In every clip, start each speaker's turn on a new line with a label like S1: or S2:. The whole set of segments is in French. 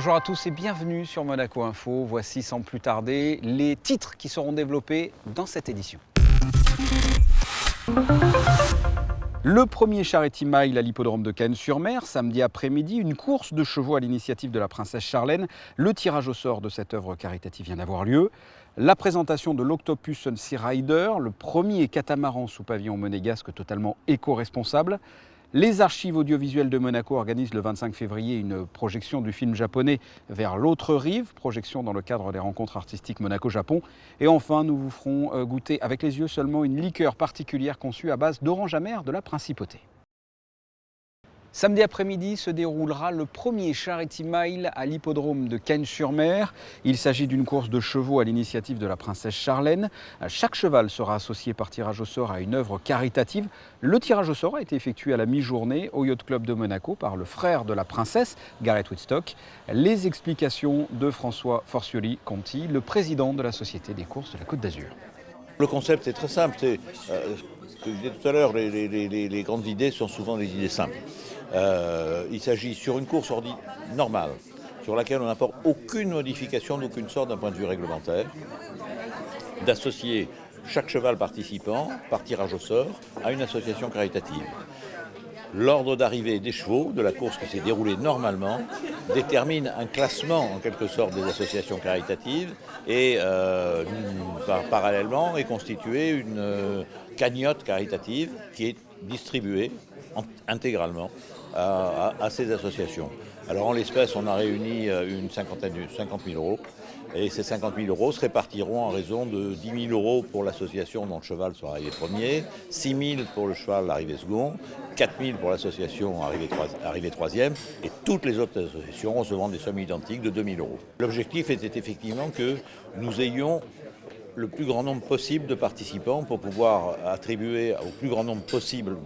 S1: Bonjour à tous et bienvenue sur Monaco Info. Voici sans plus tarder les titres qui seront développés dans cette édition. Le premier Charity Mile à l'hippodrome de Cannes-sur-Mer, samedi après-midi, une course de chevaux à l'initiative de la princesse Charlène. Le tirage au sort de cette œuvre caritative vient d'avoir lieu. La présentation de l'Octopus Sunsea Rider, le premier catamaran sous pavillon monégasque totalement éco-responsable. Les archives audiovisuelles de Monaco organisent le 25 février une projection du film japonais Vers l'autre rive, projection dans le cadre des rencontres artistiques Monaco-Japon. Et enfin, nous vous ferons goûter avec les yeux seulement une liqueur particulière conçue à base d'orange amère de la Principauté. Samedi après-midi se déroulera le premier Charity Mile à l'hippodrome de Cannes-sur-Mer. Il s'agit d'une course de chevaux à l'initiative de la princesse Charlène. Chaque cheval sera associé par tirage au sort à une œuvre caritative. Le tirage au sort a été effectué à la mi-journée au Yacht Club de Monaco par le frère de la princesse, Gareth Whitstock. Les explications de François Forcioli-Conti, le président de la Société des courses de la Côte d'Azur.
S2: Le concept est très simple. Ce que je disais tout à l'heure, les grandes idées sont souvent des idées simples. Il s'agit sur une course normale, sur laquelle on n'apporte aucune modification d'aucune sorte d'un point de vue réglementaire, d'associer chaque cheval participant, par tirage au sort, à une association caritative. L'ordre d'arrivée des chevaux de la course qui s'est déroulée normalement détermine un classement en quelque sorte des associations caritatives et parallèlement est constituée une cagnotte caritative qui est distribuée intégralement à ces associations. Alors en l'espèce, on a réuni une 50 000 euros. Et ces 50 000 euros se répartiront en raison de 10 000 euros pour l'association dont le cheval sera arrivé premier, 6 000 pour le cheval arrivé second, 4 000 pour l'association arrivé troisième, et toutes les autres associations recevront des sommes identiques de 2 000 euros. L'objectif était effectivement que nous ayons le plus grand nombre possible de participants pour pouvoir attribuer au plus grand nombre possible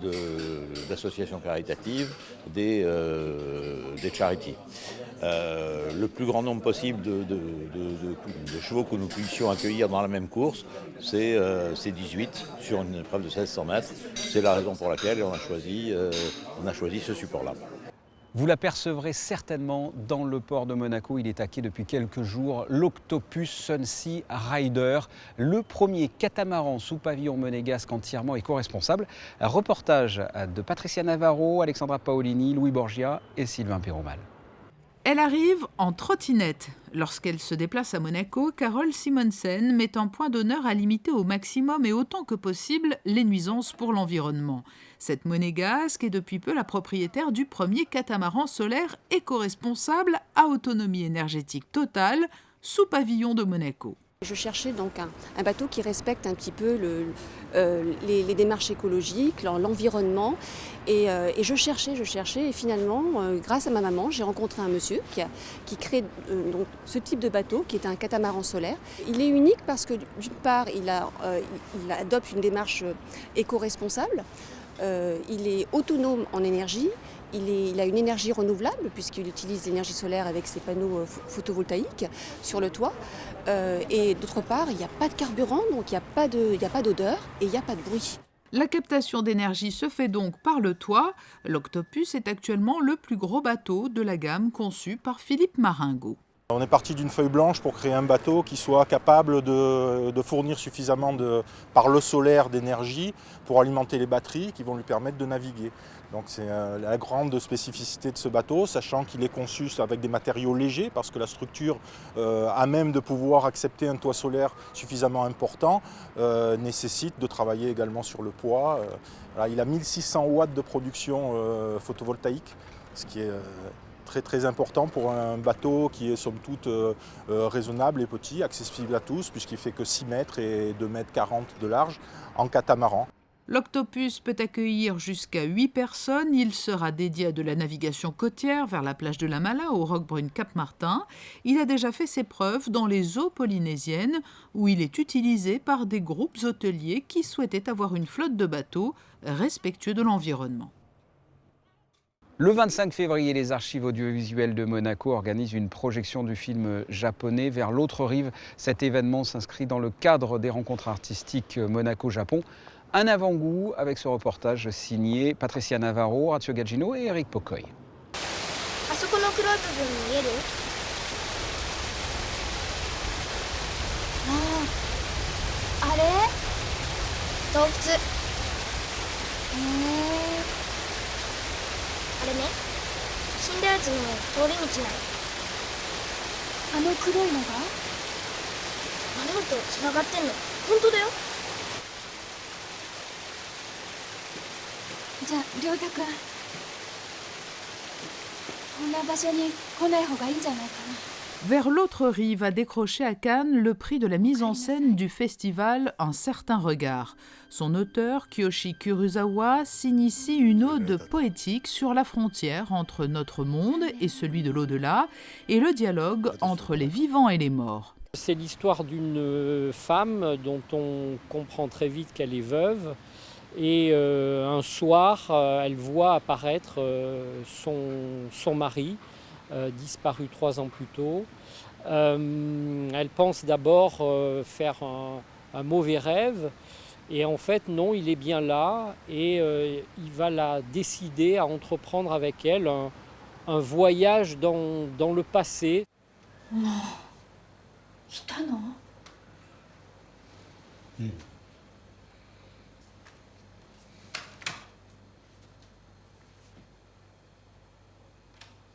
S2: d'associations caritatives des charities. Le plus grand nombre possible de chevaux que nous puissions accueillir dans la même course, c'est 18 sur une épreuve de 1600 mètres. C'est la raison pour laquelle on a choisi ce support-là.
S1: Vous l'apercevrez certainement dans le port de Monaco. Il est à quai depuis quelques jours. L'Octopus Sunsea Rider, le premier catamaran sous pavillon monégasque entièrement éco-responsable. Un reportage de Patricia Navarro, Alexandra Paolini, Louis Borgia et Sylvain Péromal.
S3: Elle arrive en trottinette. Lorsqu'elle se déplace à Monaco, Carole Simonsen met un point d'honneur à limiter au maximum et autant que possible les nuisances pour l'environnement. Cette monégasque est depuis peu la propriétaire du premier catamaran solaire éco-responsable à autonomie énergétique totale sous pavillon de Monaco.
S4: Je cherchais donc un bateau qui respecte un petit peu les démarches écologiques, l'environnement. Et je cherchais et finalement, grâce à ma maman, j'ai rencontré un monsieur qui crée donc ce type de bateau qui est un catamaran solaire. Il est unique parce que d'une part, il adopte une démarche éco-responsable, il est autonome en énergie. Il a une énergie renouvelable puisqu'il utilise l'énergie solaire avec ses panneaux photovoltaïques sur le toit. Et d'autre part, il n'y a pas de carburant, donc il n'y a pas d'odeur et il n'y a pas de bruit.
S3: La captation d'énergie se fait donc par le toit. L'Octopus est actuellement le plus gros bateau de la gamme conçu par Philippe Maringo.
S5: On est parti d'une feuille blanche pour créer un bateau qui soit capable de fournir suffisamment par le solaire d'énergie pour alimenter les batteries qui vont lui permettre de naviguer. Donc c'est la grande spécificité de ce bateau, sachant qu'il est conçu avec des matériaux légers parce que la structure à même de pouvoir accepter un toit solaire suffisamment important nécessite de travailler également sur le poids. Il a 1600 watts de production photovoltaïque, ce qui est très important pour un bateau qui est somme toute raisonnable et petit, accessible à tous, puisqu'il fait que 6 mètres et 2,40 mètres de large en catamaran.
S3: L'Octopus peut accueillir jusqu'à 8 personnes. Il sera dédié à de la navigation côtière vers la plage de la Mala au Roquebrune Cap-Martin. Il a déjà fait ses preuves dans les eaux polynésiennes où il est utilisé par des groupes hôteliers qui souhaitaient avoir une flotte de bateaux respectueux de l'environnement.
S1: Le 25 février, les archives audiovisuelles de Monaco organisent une projection du film japonais Vers l'autre rive. Cet événement s'inscrit dans le cadre des rencontres artistiques Monaco-Japon. Un avant-goût avec ce reportage signé Patricia Navarro, Ratio Gaggino et Eric Pocoy.
S6: 洞窟。あれね、死んだやつの通り道なの。あの黒いのがあれとつながってんの。本当だよ。
S7: じゃあ亮太くん、こんな場所に来ない方がいいんじゃないかな。
S3: Vers l'autre rive a décroché à Cannes le prix de la mise en scène du festival Un certain regard. Son auteur, Kiyoshi Kurosawa, signe ici une ode poétique sur la frontière entre notre monde et celui de l'au-delà, et le dialogue entre les vivants et les morts.
S8: C'est l'histoire d'une femme dont on comprend très vite qu'elle est veuve. Et un soir, elle voit apparaître son mari, disparu 3 ans plus tôt. Elle pense d'abord faire un mauvais rêve, et en fait non, il est bien là, et il va la décider à entreprendre avec elle un voyage dans le passé.
S7: 来たの？
S9: うん。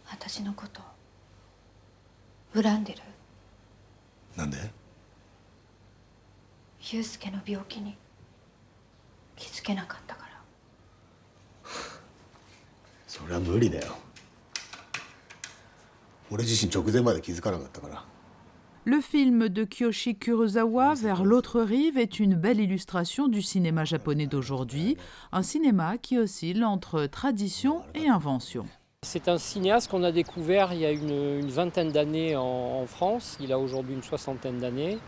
S7: 私のこと恨んでる？
S9: なんで？
S7: 祐介の病気に気づけなかったから。
S9: それは無理だよ。俺自身直前まで気づかなかったから。
S3: Le film de Kiyoshi Kurosawa, Vers l'autre rive, est une belle illustration du cinéma japonais d'aujourd'hui, un cinéma qui oscille entre tradition et invention.
S8: C'est un cinéaste qu'on a découvert il y a une vingtaine d'années en France, il a aujourd'hui une 60aine d'années.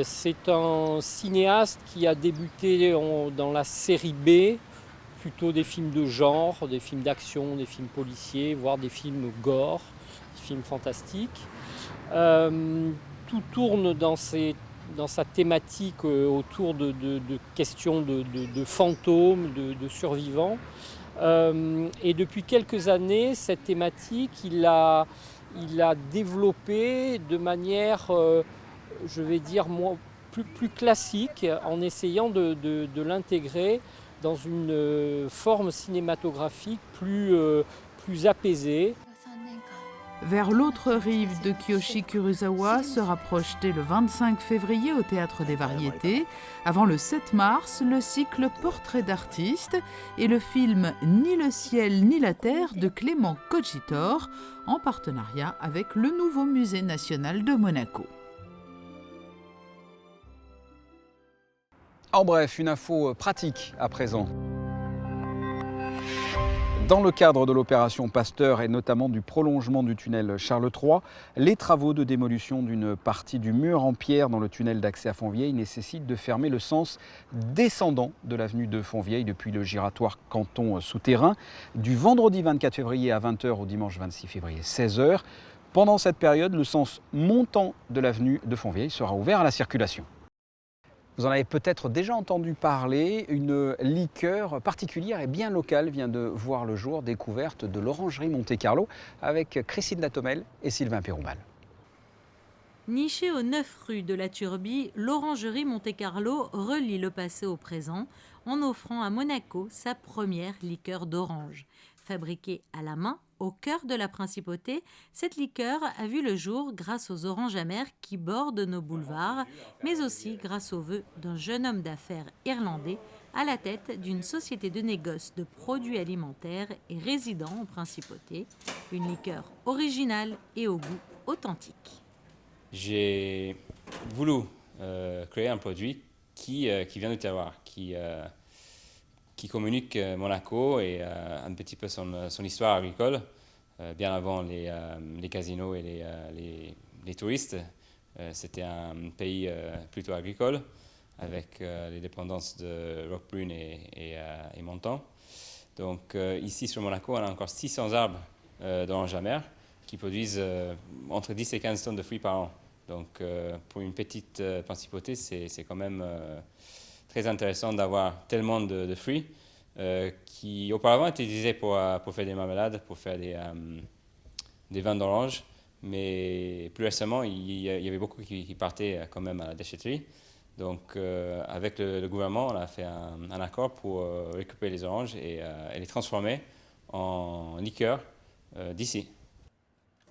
S8: C'est un cinéaste qui a débuté dans la série B, plutôt des films de genre, des films d'action, des films policiers, voire des films gore, des films fantastiques. Tout tourne dans sa thématique autour de questions de fantômes, de survivants. Et depuis quelques années, cette thématique, il l'a développée de manière, je vais dire, plus classique, en essayant de l'intégrer dans une forme cinématographique plus apaisée.
S3: Vers l'autre rive de Kiyoshi Kurosawa sera projeté le 25 février au Théâtre des Variétés. Avant le 7 mars, le cycle Portrait d'artistes et le film Ni le ciel ni la terre de Clément Cogitor, en partenariat avec le nouveau Musée national de Monaco.
S1: En bref, une info pratique à présent. Dans le cadre de l'opération Pasteur et notamment du prolongement du tunnel Charles III, les travaux de démolition d'une partie du mur en pierre dans le tunnel d'accès à Fontvieille nécessitent de fermer le sens descendant de l'avenue de Fontvieille depuis le giratoire Canton souterrain du vendredi 24 février à 20h au dimanche 26 février 16h. Pendant cette période, le sens montant de l'avenue de Fontvieille sera ouvert à la circulation. Vous en avez peut-être déjà entendu parler, une liqueur particulière et bien locale vient de voir le jour, découverte de l'Orangerie Monte-Carlo avec Christine Latomel et Sylvain Péroumal.
S10: Nichée aux 9 rue de la Turbie, l'Orangerie Monte-Carlo relie le passé au présent en offrant à Monaco sa première liqueur d'orange. Fabriquée à la main, au cœur de la principauté, cette liqueur a vu le jour grâce aux oranges amères qui bordent nos boulevards, mais aussi grâce aux vœux d'un jeune homme d'affaires irlandais à la tête d'une société de négoce de produits alimentaires et résidant en principauté. Une liqueur originale et au goût authentique.
S11: J'ai voulu créer un produit qui vient du terroir, qui communique Monaco et un petit peu son histoire agricole, bien avant les casinos et les touristes. C'était un pays plutôt agricole, avec les dépendances de Roquebrune et Montant. Donc ici sur Monaco, on a encore 600 arbres d'orange amère qui produisent entre 10 et 15 tonnes de fruits par an. Donc pour une petite principauté, c'est quand même très intéressant d'avoir tellement de fruits qui auparavant étaient utilisés pour faire des marmelades, pour faire des vins d'orange, mais plus récemment, il y avait beaucoup qui partaient quand même à la déchetterie. Donc avec le gouvernement, on a fait un accord pour récupérer les oranges et les transformer en liqueur d'ici.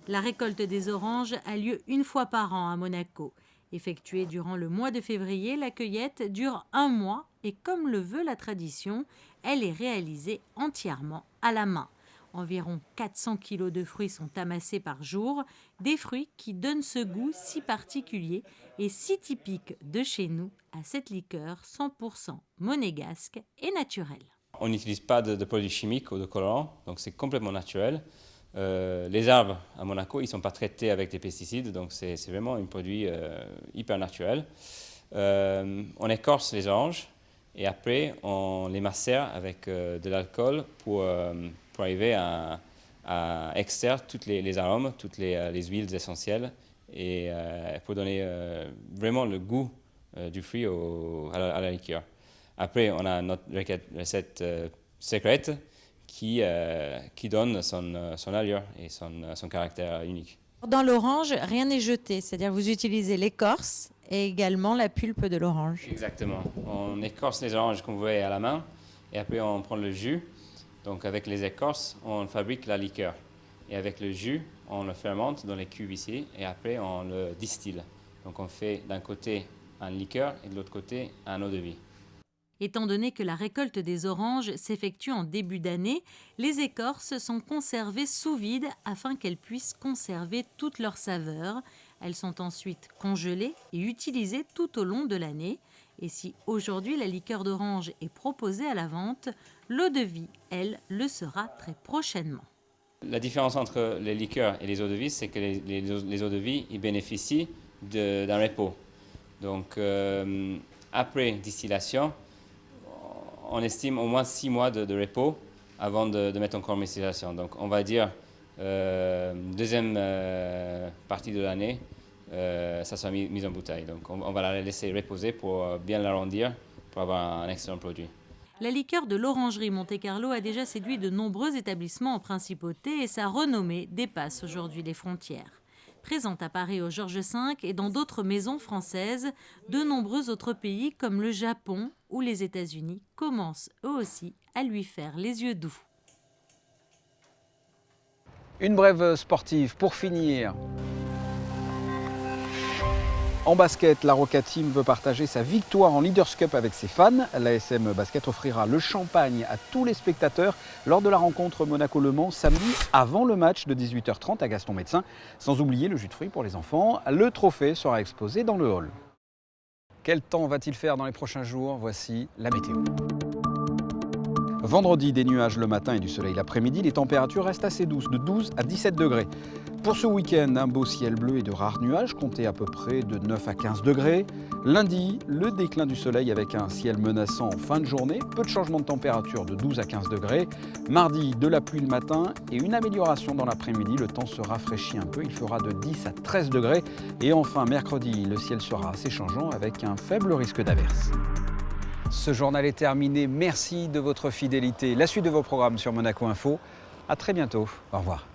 S10: La récolte des oranges a lieu une fois par an à Monaco. Effectuée durant le mois de février, la cueillette dure 1 mois et comme le veut la tradition, elle est réalisée entièrement à la main. Environ 400 kilos de fruits sont amassés par jour, des fruits qui donnent ce goût si particulier et si typique de chez nous à cette liqueur 100% monégasque et naturelle.
S11: On n'utilise pas de produits chimiques ou de colorants, donc c'est complètement naturel. Les arbres à Monaco, ils ne sont pas traités avec des pesticides, donc c'est vraiment un produit hyper naturel. On écorce les oranges et après on les macère avec de l'alcool pour arriver à extraire tous les arômes, toutes les huiles essentielles et pour donner vraiment le goût du fruit à la liqueur. Après, on a notre recette secrète qui donne son allure et son caractère unique.
S10: Dans l'orange, rien n'est jeté, c'est-à-dire vous utilisez l'écorce et également la pulpe de l'orange.
S11: Exactement. On écorce les oranges qu'on voit à la main et après on prend le jus. Donc avec les écorces, on fabrique la liqueur. Et avec le jus, on le fermente dans les cuves ici et après on le distille. Donc on fait d'un côté un liqueur et de l'autre côté un eau-de-vie.
S10: Étant donné que la récolte des oranges s'effectue en début d'année, les écorces sont conservées sous vide afin qu'elles puissent conserver toute leur saveur. Elles sont ensuite congelées et utilisées tout au long de l'année. Et si aujourd'hui la liqueur d'orange est proposée à la vente, l'eau-de-vie, elle, le sera très prochainement.
S11: La différence entre les liqueurs et les eaux-de-vie, c'est que les eaux-de-vie ils bénéficient d'un repos. Donc après distillation, on estime au moins 6 mois de repos avant de mettre en commercialisation. Donc on va dire deuxième partie de l'année, ça sera mis en bouteille. Donc on va la laisser reposer pour bien l'arrondir, pour avoir un excellent produit.
S10: La liqueur de l'orangerie Monte-Carlo a déjà séduit de nombreux établissements en principauté et sa renommée dépasse aujourd'hui les frontières. Présente à Paris au Georges V et dans d'autres maisons françaises, de nombreux autres pays comme le Japon ou les États-Unis commencent eux aussi à lui faire les yeux doux.
S1: Une brève sportive pour finir. En basket, la Roca Team veut partager sa victoire en Leaders Cup avec ses fans. L'ASM Basket offrira le champagne à tous les spectateurs lors de la rencontre Monaco-Le Mans samedi avant le match de 18h30 à Gaston-Médecin. Sans oublier le jus de fruits pour les enfants. Le trophée sera exposé dans le hall. Quel temps va-t-il faire dans les prochains jours? Voici la météo. Vendredi, des nuages le matin et du soleil l'après-midi. Les températures restent assez douces, de 12 à 17 degrés. Pour ce week-end, un beau ciel bleu et de rares nuages, comptez à peu près de 9 à 15 degrés. Lundi, le déclin du soleil avec un ciel menaçant en fin de journée. Peu de changement de température de 12 à 15 degrés. Mardi, de la pluie le matin et une amélioration dans l'après-midi. Le temps se rafraîchit un peu, il fera de 10 à 13 degrés. Et enfin, mercredi, le ciel sera assez changeant avec un faible risque d'averse. Ce journal est terminé. Merci de votre fidélité. La suite de vos programmes sur Monaco Info. À très bientôt. Au revoir.